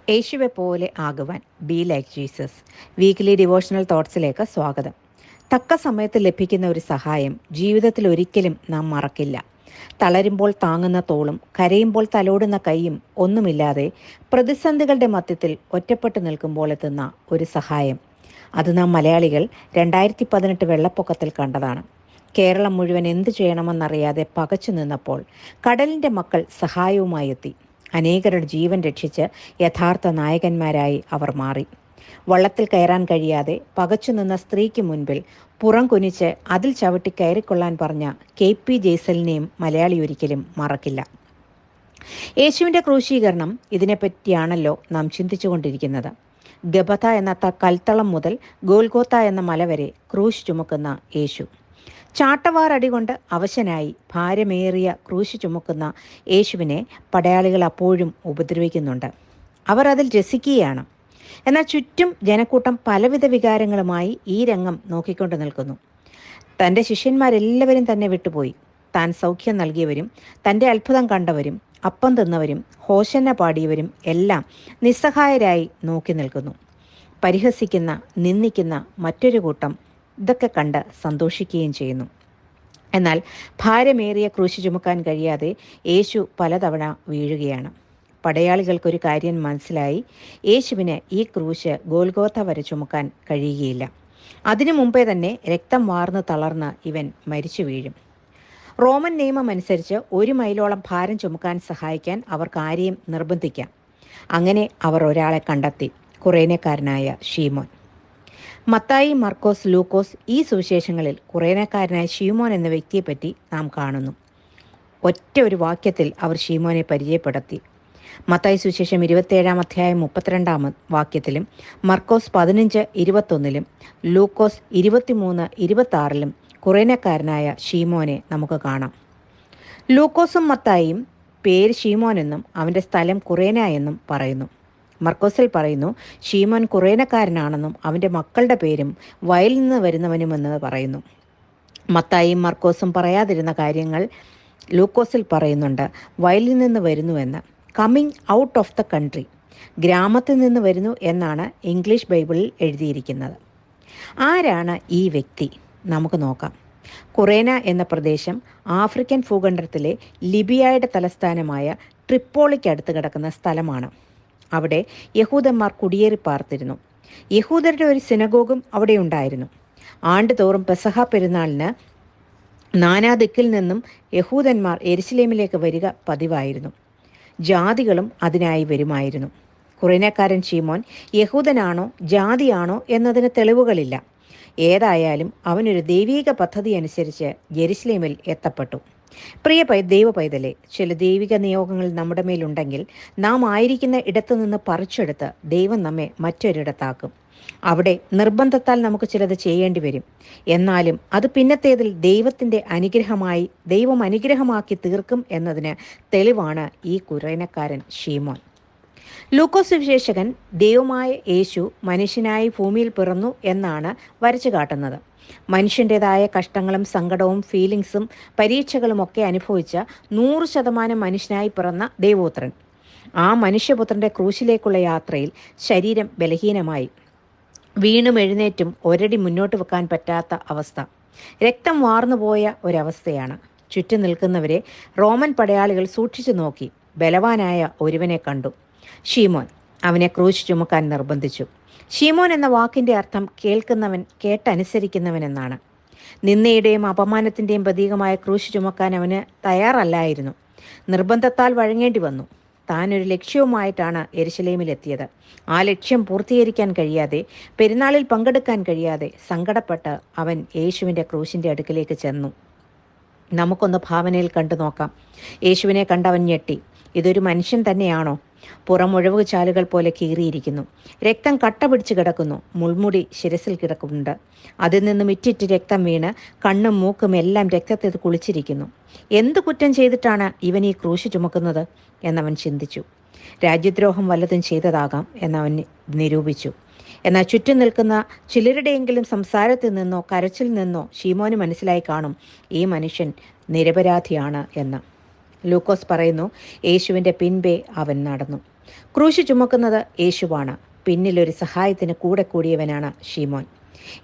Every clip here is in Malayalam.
യേശുവെ പോലെ ആകുവാൻ be like Jesus. Weekly devotional തോട്ട്സിലേക്ക് സ്വാഗതം. തക്ക സമയത്ത് ലഭിക്കുന്ന ഒരു സഹായം ജീവിതത്തിൽ ഒരിക്കലും നാം മറക്കില്ല. തളരുമ്പോൾ താങ്ങുന്ന തോളും കരയുമ്പോൾ തലോടുന്ന കൈയും ഒന്നുമില്ലാതെ പ്രതിസന്ധികളുടെ മധ്യത്തിൽ ഒറ്റപ്പെട്ടു നിൽക്കുമ്പോൾ എത്തുന്ന ഒരു സഹായം, അത് നാം മലയാളികൾ 2018 വെള്ളപ്പൊക്കത്തിൽ കണ്ടതാണ്. കേരളം മുഴുവൻ എന്തു ചെയ്യണമെന്നറിയാതെ പകച്ചു നിന്നപ്പോൾ കടലിൻ്റെ മക്കൾ സഹായവുമായി എത്തി. അനേകരുടെ ജീവൻ രക്ഷിച്ച് യഥാർത്ഥ നായകന്മാരായി അവർ മാറി. വള്ളത്തിൽ കയറാൻ കഴിയാതെ പകച്ചു നിന്ന സ്ത്രീക്ക് മുൻപിൽ പുറം കുനിച്ച് അതിൽ ചവിട്ടി കയറിക്കൊള്ളാൻ പറഞ്ഞ KP ജയ്സലിനെയും മലയാളി ഒരിക്കലും മറക്കില്ല. യേശുവിൻ്റെ ക്രൂശീകരണം ഇതിനെപ്പറ്റിയാണല്ലോ നാം ചിന്തിച്ചുകൊണ്ടിരിക്കുന്നത്. ഗബഥ എന്ന കൽത്തളം മുതൽ ഗോൽഗോത്ത എന്ന മല വരെ ക്രൂശ് ചുമക്കുന്ന യേശു. ചാട്ടവാറടി കൊണ്ട് അവശനായി ഭാരമേറിയ ക്രൂശ് ചുമക്കുന്ന യേശുവിനെ പടയാളികൾ അപ്പോഴും ഉപദ്രവിക്കുന്നുണ്ട്. അവർ അതിൽ രസിക്കുകയാണ്. എന്നാൽ ചുറ്റും ജനക്കൂട്ടം പലവിധ വികാരങ്ങളുമായി ഈ രംഗം നോക്കിക്കൊണ്ട് നിൽക്കുന്നു. തൻ്റെ ശിഷ്യന്മാരെല്ലാവരും തന്നെ വിട്ടുപോയി. താൻ സൗഖ്യം നൽകിയവരും തൻ്റെ അത്ഭുതം കണ്ടവരും അപ്പം തിന്നവരും ഹോശന്ന പാടിയവരും എല്ലാം നിസ്സഹായരായി നോക്കി നിൽക്കുന്നു. പരിഹസിക്കുന്ന, നിന്ദിക്കുന്ന മറ്റൊരു കൂട്ടം ഇതൊക്കെ കണ്ട് സന്തോഷിക്കുകയും ചെയ്യുന്നു. എന്നാൽ ഭാരമേറിയ ക്രൂശ് ചുമക്കാൻ കഴിയാതെ യേശു പലതവണ വീഴുകയാണ്. പടയാളികൾക്കൊരു കാര്യം മനസ്സിലായി: യേശുവിന് ഈ ക്രൂശ് ഗോൽഗോത്ത വരെ ചുമക്കാൻ കഴിയുകയില്ല. അതിനു മുമ്പേ തന്നെ രക്തം വാർന്ന് തളർന്ന് ഇവൻ മരിച്ചു വീഴും. റോമൻ നിയമം അനുസരിച്ച് 1 മൈലോളം ഭാരം ചുമക്കാൻ സഹായിക്കാൻ അവർക്ക് ആരെയും നിർബന്ധിക്കാം. അങ്ങനെ അവർ ഒരാളെ കണ്ടെത്തി: കുറേനക്കാരനായ ശീമോൻ. മത്തായി, മർക്കോസ്, ലൂക്കോസ് ഈ സുവിശേഷങ്ങളിൽ കുറേനക്കാരനായ ശീമോൻ എന്ന വ്യക്തിയെപ്പറ്റി നാം കാണുന്നു. ഒറ്റ ഒരു വാക്യത്തിൽ അവർ ശീമോനെ പരിചയപ്പെടുത്തി. മത്തായി സുവിശേഷം 27-ാം അധ്യായം 32-ാം വാക്യത്തിലും മർക്കോസ് 15:21-ലും ലൂക്കോസ് 23:26-ലും കുറേനക്കാരനായ ശീമോനെ നമുക്ക് കാണാം. ലൂക്കോസും മത്തായിയും പേര് ശീമോൻ എന്നും അവൻ്റെ സ്ഥലം കുറേന എന്നും പറയുന്നു. മർക്കോസിൽ പറയുന്നു ശീമോൻ കുറേനക്കാരനാണെന്നും അവൻ്റെ മക്കളുടെ പേരും വയലിൽ നിന്ന് വരുന്നവനുമെന്ന് പറയുന്നു. മത്തായിയും മർക്കോസും പറയാതിരുന്ന കാര്യങ്ങൾ ലൂക്കോസിൽ പറയുന്നുണ്ട്. വയലിൽ നിന്ന് വരുന്നുവെന്ന്, coming out of the country, ഗ്രാമത്തിൽ നിന്ന് വരുന്നു എന്നാണ് ഇംഗ്ലീഷ് ബൈബിളിൽ എഴുതിയിരിക്കുന്നത്. ആരാണ് ഈ വ്യക്തി? നമുക്ക് നോക്കാം. കുറേന എന്ന പ്രദേശം ആഫ്രിക്കൻ ഭൂഖണ്ഡത്തിലെ ലിബിയയുടെ തലസ്ഥാനമായ ട്രിപ്പോളിക്കടുത്ത് കിടക്കുന്ന സ്ഥലമാണ്. അവിടെ യഹൂദന്മാർ കുടിയേറി പാർത്തിരുന്നു. യഹൂദരുടെ ഒരു സിനഗോഗും അവിടെ ഉണ്ടായിരുന്നു. ആണ്ടുതോറും പെസഹ പെരുന്നാളിന് നാനാദിക്കിൽ നിന്നും യഹൂദന്മാർ യെരുശലേമിലേക്ക് വരിക പതിവായിരുന്നു. ജാതികളും അതിനായി വരുമായിരുന്നു. കുറേനക്കാരൻ ശീമോൻ യഹൂദനാണോ ജാതിയാണോ എന്നതിന് തെളിവുകളില്ല. ഏതായാലും അവനൊരു ദൈവീക പദ്ധതി അനുസരിച്ച് യെരുശലേമിൽ എത്തപ്പെട്ടു. പ്രിയ ദൈവ പൈതലെ, ചില ദൈവിക നിയോഗങ്ങൾ നമ്മുടെ മേലുണ്ടെങ്കിൽ നാം ആയിരിക്കുന്ന ഇടത്തു നിന്ന് പറിച്ചെടുത്ത് ദൈവം നമ്മെ മറ്റൊരിടത്താക്കും. അവിടെ നിർബന്ധത്താൽ നമുക്ക് ചിലത് ചെയ്യേണ്ടി വരും. എന്നാലും അത് പിന്നത്തേതിൽ ദൈവം അനുഗ്രഹമാക്കി തീർക്കും എന്നതിന് തെളിവാണ് ഈ കുറേനക്കാരൻ ശീമോൻ. ലൂക്കോസ് സുവിശേഷകൻ ദൈവമായ യേശു മനുഷ്യനായി ഭൂമിയിൽ പിറന്നു എന്നാണ് വരച്ചു കാട്ടുന്നത്. മനുഷ്യൻ്റെതായ കഷ്ടങ്ങളും സങ്കടവും ഫീലിങ്സും പരീക്ഷകളും ഒക്കെ അനുഭവിച്ച 100% മനുഷ്യനായി പിറന്ന ദൈവപുത്രൻ. ആ മനുഷ്യപുത്രൻ്റെ ക്രൂശിലേക്കുള്ള യാത്രയിൽ ശരീരം ബലഹീനമായി, വീണും എഴുന്നേറ്റും ഒരടി മുന്നോട്ട് വെക്കാൻ പറ്റാത്ത അവസ്ഥ, രക്തം വാർന്നുപോയ ഒരവസ്ഥയാണ്. ചുറ്റും നിൽക്കുന്നവരെ റോമൻ പടയാളികൾ സൂക്ഷിച്ചു നോക്കി. ബലവാനായ ഒരുവനെ കണ്ടു, ശീമോൻ. അവനെ ക്രൂശ് ചുമക്കാൻ നിർബന്ധിച്ചു. ശീമോൻ എന്ന വാക്കിൻ്റെ അർത്ഥം കേൾക്കുന്നവൻ, കേട്ടനുസരിക്കുന്നവൻ എന്നാണ്. നിന്ദയുടെയും അപമാനത്തിൻ്റെയും പ്രതീകമായ ക്രൂശ് ചുമക്കാൻ അവന് തയ്യാറല്ലായിരുന്നു. നിർബന്ധത്താൽ വഴങ്ങേണ്ടി വന്നു. താൻ ഒരു ലക്ഷ്യവുമായിട്ടാണ് യെരുശലേമിലെത്തിയത്. ആ ലക്ഷ്യം പൂർത്തീകരിക്കാൻ കഴിയാതെ, പെരുന്നാളിൽ പങ്കെടുക്കാൻ കഴിയാതെ സങ്കടപ്പെട്ട് അവൻ യേശുവിൻ്റെ ക്രൂശിൻ്റെ അടുക്കിലേക്ക് ചെന്നു. നമുക്കൊന്ന് ഭാവനയിൽ കണ്ടു നോക്കാം. യേശുവിനെ കണ്ടവൻ ഞെട്ടി. ഇതൊരു മനുഷ്യൻ തന്നെയാണോ? പുറമുഴവ് ചാലുകൾ പോലെ കീറിയിരിക്കുന്നു. രക്തം കട്ട പിടിച്ച് കിടക്കുന്നു. മുൾമുടി ശിരസിൽ കിടക്കുന്നുണ്ട്. അതിൽ നിന്നും ഇറ്റിറ്റ് രക്തം വീണ് കണ്ണും മൂക്കും എല്ലാം രക്തത്തിൽ കുളിച്ചിരിക്കുന്നു. എന്ത് കുറ്റം ചെയ്തിട്ടാണ് ഇവൻ ഈ ക്രൂശ് ചുമക്കുന്നത് എന്നവൻ ചിന്തിച്ചു. രാജ്യദ്രോഹം വല്ലതും ചെയ്തതാകാം എന്നവൻ നിരൂപിച്ചു. എന്നാൽ ചുറ്റും നിൽക്കുന്ന ചിലരുടെയെങ്കിലും സംസാരത്തിൽ നിന്നോ കരച്ചിൽ നിന്നോ ശീമോന് മനസ്സിലായി കാണും ഈ മനുഷ്യൻ നിരപരാധിയാണ് എന്ന്. ലൂക്കോസ് പറയുന്നു, യേശുവിൻ്റെ പിൻപേ അവൻ നടന്നു. ക്രൂശ് ചുമക്കുന്നത് യേശുവാണ്. പിന്നിലൊരു സഹായത്തിന് കൂടെ കൂടിയവനാണ് ഷീമോൻ.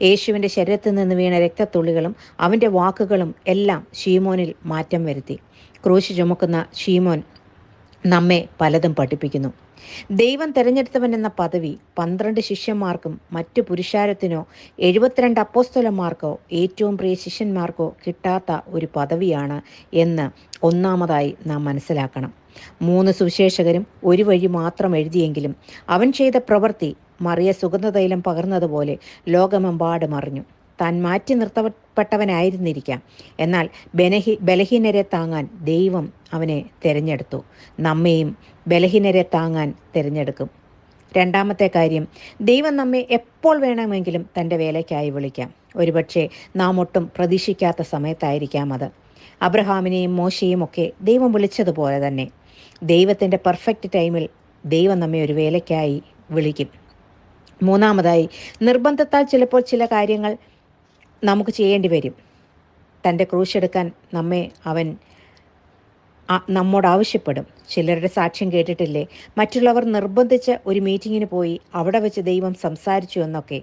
യേശുവിൻ്റെ ശരീരത്തിൽ നിന്ന് വീണ രക്തത്തുള്ളികളും അവൻ്റെ വാക്കുകളും എല്ലാം ഷീമോനിൽ മാറ്റം വരുത്തി. ക്രൂശ് ചുമക്കുന്ന ഷീമോൻ നമ്മെ പലതും പഠിപ്പിക്കുന്നു. ദൈവം തിരഞ്ഞെടുത്തവൻ എന്ന പദവി 12 ശിഷ്യന്മാർക്കും മറ്റു പുരുഷാരത്തിനോ 72 അപ്പോസ്തലന്മാർക്കോ ഏറ്റവും പ്രിയ ശിഷ്യന്മാർക്കോ കിട്ടാത്ത ഒരു പദവിയാണ് എന്ന് ഒന്നാമതായി നാം മനസ്സിലാക്കണം. 3 സുവിശേഷകരും ഒരു വഴി മാത്രം എഴുതിയെങ്കിലും അവൻ ചെയ്ത പ്രവൃത്തി മറിയ സുഗന്ധതൈലം പകർന്നതുപോലെ ലോകമെമ്പാടും അറിഞ്ഞു. താൻ മാറ്റി നിർത്തപ്പെട്ടവനായിരുന്നിരിക്കാം, എന്നാൽ ബലഹീനരെ താങ്ങാൻ ദൈവം അവനെ തിരഞ്ഞെടുത്തു. നമ്മെയും ബലഹീനരെ താങ്ങാൻ തിരഞ്ഞെടുക്കും. രണ്ടാമത്തെ കാര്യം, ദൈവം നമ്മെ എപ്പോൾ വേണമെങ്കിലും തൻ്റെ വേലയ്ക്കായി വിളിക്കാം. ഒരുപക്ഷെ നാം ഒട്ടും പ്രതീക്ഷിക്കാത്ത സമയത്തായിരിക്കാം അത്. അബ്രഹാമിനെയും മോശയെയും ഒക്കെ ദൈവം വിളിച്ചതുപോലെ തന്നെ ദൈവത്തിൻ്റെ പെർഫെക്റ്റ് ടൈമിൽ ദൈവം നമ്മെ ഒരു വേലയ്ക്കായി വിളിക്കും. മൂന്നാമതായി, നിർബന്ധത്താൽ ചിലപ്പോൾ ചില കാര്യങ്ങൾ നമുക്ക് ചെയ്യേണ്ടി വരും. തൻ്റെ ക്രൂശെടുക്കാൻ അവൻ നമ്മോട് ആവശ്യപ്പെടും. ചിലരുടെ സാക്ഷ്യം കേട്ടിട്ടില്ലേ? മറ്റുള്ളവർ നിർബന്ധിച്ച് ഒരു മീറ്റിങ്ങിന് പോയി അവിടെ വെച്ച് ദൈവം സംസാരിച്ചു എന്നൊക്കെ.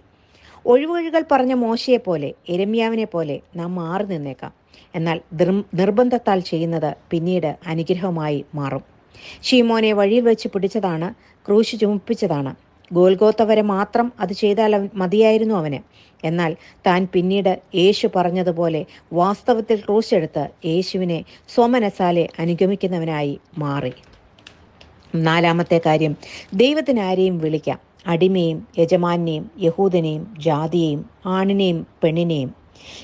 ഒഴിവുകൾ പറഞ്ഞ മോശയെപ്പോലെ, യെരമ്യാവിനെ പോലെ നാം മാറി നിന്നേക്കാം. എന്നാൽ നിർബന്ധത്താൽ ചെയ്യുന്നത് പിന്നീട് അനുഗ്രഹമായി മാറും. ഷീമോനെ വഴിയിൽ വെച്ച് പിടിച്ചതാണ്, ക്രൂശ് ചുമപ്പിച്ചതാണ്. ഗോൽഗോത്ത വരെ മാത്രം അത് ചെയ്താൽ മതിയായിരുന്നു അവന്. എന്നാൽ താൻ പിന്നീട് യേശു പറഞ്ഞതുപോലെ വാസ്തവത്തിൽ ക്രൂശെടുത്ത് യേശുവിനെ സ്വമനസാലെ അനുഗമിക്കുന്നവനായി മാറി. നാലാമത്തെ കാര്യം, ദൈവത്തിന് ആരെയും വിളിക്കാം. അടിമയും യജമാനെയും യഹൂദനെയും ജാതിയെയും ആണിനെയും പെണ്ണിനെയും.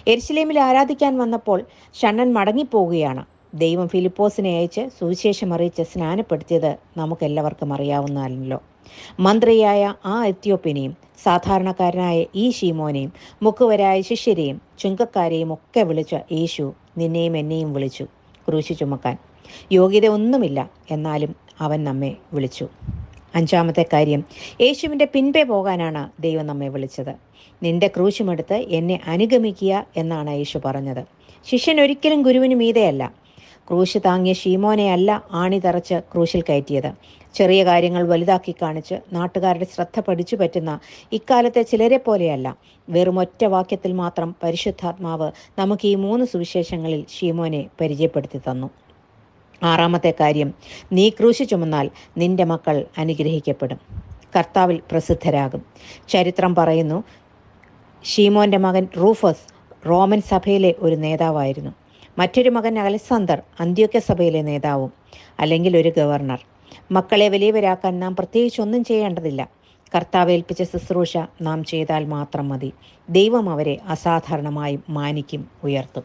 യെരുശലേമിൽ ആരാധിക്കാൻ വന്നപ്പോൾ ഷണ്ണൻ മടങ്ങിപ്പോവുകയാണ്. ദൈവം ഫിലിപ്പോസിനെ അയച്ച് സുവിശേഷം അറിയിച്ച് സ്നാനപ്പെടുത്തിയത് നമുക്കെല്ലാവർക്കും അറിയാവുന്നതല്ലോ. മന്ത്രിയായ ആ എത്യോപ്യനെയും സാധാരണക്കാരനായ ഈ ഷീമോനെയും മുക്കുവരായ ശിഷ്യരെയും ചുങ്കക്കാരെയും ഒക്കെ വിളിച്ച യേശു നിന്നെയും എന്നെയും വിളിച്ചു ക്രൂശ് ചുമക്കാൻ. യോഗ്യത ഒന്നുമില്ല, എന്നാലും അവൻ നമ്മെ വിളിച്ചു. അഞ്ചാമത്തെ കാര്യം, യേശുവിൻ്റെ പിൻപേ പോകാനാണ് ദൈവം നമ്മെ വിളിച്ചത്. നിന്റെ ക്രൂശുമെടുത്ത് എന്നെ അനുഗമിക്കുക എന്നാണ് യേശു പറഞ്ഞത്. ശിഷ്യൻ ഒരിക്കലും ഗുരുവിന് മീതെയല്ല. ക്രൂശ് താങ്ങിയ ഷീമോനെ അല്ല ആണി തറച്ച് ക്രൂശിൽ കയറ്റിയത്. ചെറിയ കാര്യങ്ങൾ വലുതാക്കി കാണിച്ച് നാട്ടുകാരുടെ ശ്രദ്ധ പഠിച്ചു പറ്റുന്ന ഇക്കാലത്തെ ചിലരെ പോലെയല്ല. വെറും ഒറ്റ വാക്യത്തിൽ മാത്രം പരിശുദ്ധാത്മാവ് നമുക്ക് ഈ 3 സുവിശേഷങ്ങളിൽ ഷീമോനെ പരിചയപ്പെടുത്തി തന്നു. ആറാമത്തെ കാര്യം, നീ ക്രൂശ് ചുമന്നാൽ നിന്റെ മക്കൾ അനുഗ്രഹിക്കപ്പെടും, കർത്താവിൽ പ്രസിദ്ധരാകും. ചരിത്രം പറയുന്നു, ഷീമോൻ്റെ മകൻ റൂഫസ് റോമൻ സഭയിലെ ഒരു നേതാവായിരുന്നു. മറ്റൊരു മകൻ അലക്സാണ്ടർ അന്ത്യോക്യ സഭയിലെ നേതാവും, അല്ലെങ്കിൽ ഒരു ഗവർണർ. മക്കളെ വലിയവരാക്കാൻ നാം പ്രത്യേകിച്ചൊന്നും ചെയ്യേണ്ടതില്ല. കർത്താവ് ഏൽപ്പിച്ച ശുശ്രൂഷ നാം ചെയ്താൽ മാത്രം മതി. ദൈവം അവരെ അസാധാരണമായി മാനിക്കും, ഉയർത്തും.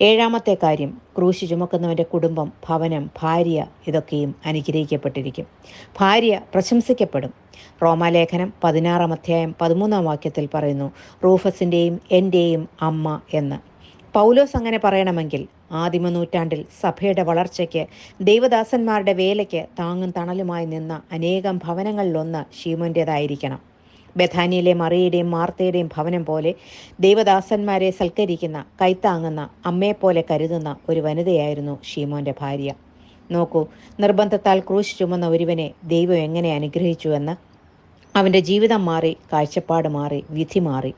ഏഴാമത്തെ കാര്യം, ക്രൂശ് ചുമക്കുന്നവൻ്റെ കുടുംബം, ഭവനം, ഭാര്യ ഇതൊക്കെയും അനുഗ്രഹിക്കപ്പെട്ടിരിക്കും. ഭാര്യ പ്രശംസിക്കപ്പെടും. റോമാലേഖനം 16 അധ്യായം 13 വാക്യത്തിൽ പറയുന്നു, റൂഫസിൻ്റെയും എൻ്റെയും അമ്മ എന്ന്. പൗലോസ് അങ്ങനെ പറയണമെങ്കിൽ ആദിമ നൂറ്റാണ്ടിൽ സഭയുടെ വളർച്ചയ്ക്ക്, ദൈവദാസന്മാരുടെ വേലയ്ക്ക് താങ്ങും തണലുമായി നിന്ന അനേകം ഭവനങ്ങളിലൊന്ന് ഷീമോൻ്റേതായിരിക്കണം. ബഥാനിയിലെ മറിയയുടെയും മാർത്തയുടെയും ഭവനം പോലെ ദൈവദാസന്മാരെ സൽക്കരിക്കുന്ന, കൈത്താങ്ങുന്ന, അമ്മയെപ്പോലെ കരുതുന്ന ഒരു വനിതയായിരുന്നു ഷീമോൻ്റെ ഭാര്യ. നോക്കൂ, നിർബന്ധത്താൽ ക്രൂശ് ചുമന്ന ഒരുവനെ ദൈവം എങ്ങനെ അനുഗ്രഹിച്ചുവെന്ന്. അവൻ്റെ ജീവിതം മാറി, കാഴ്ചപ്പാട് മാറി, വിധി മാറി.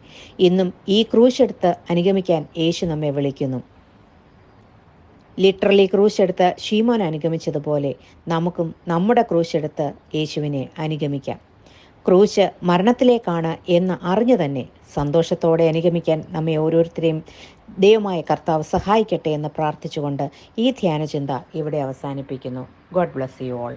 ഇന്നും ഈ ക്രൂശെടുത്ത് അനുഗമിക്കാൻ യേശു നമ്മെ വിളിക്കുന്നു. ലിറ്ററലി ക്രൂശെടുത്ത് ഷീമോൻ അനുഗമിച്ചതുപോലെ നമുക്കും നമ്മുടെ ക്രൂശെടുത്ത് യേശുവിനെ അനുഗമിക്കാം. ക്രൂശ് മരണത്തിലേക്കാണ് എന്ന് അറിഞ്ഞു തന്നെ സന്തോഷത്തോടെ അനുഗമിക്കാൻ നമ്മെ ഓരോരുത്തരെയും ദൈവമായ കർത്താവ് സഹായിക്കട്ടെ എന്ന് പ്രാർത്ഥിച്ചുകൊണ്ട് ഈ ധ്യാനചിന്ത ഇവിടെ അവസാനിപ്പിക്കുന്നു. God bless you all.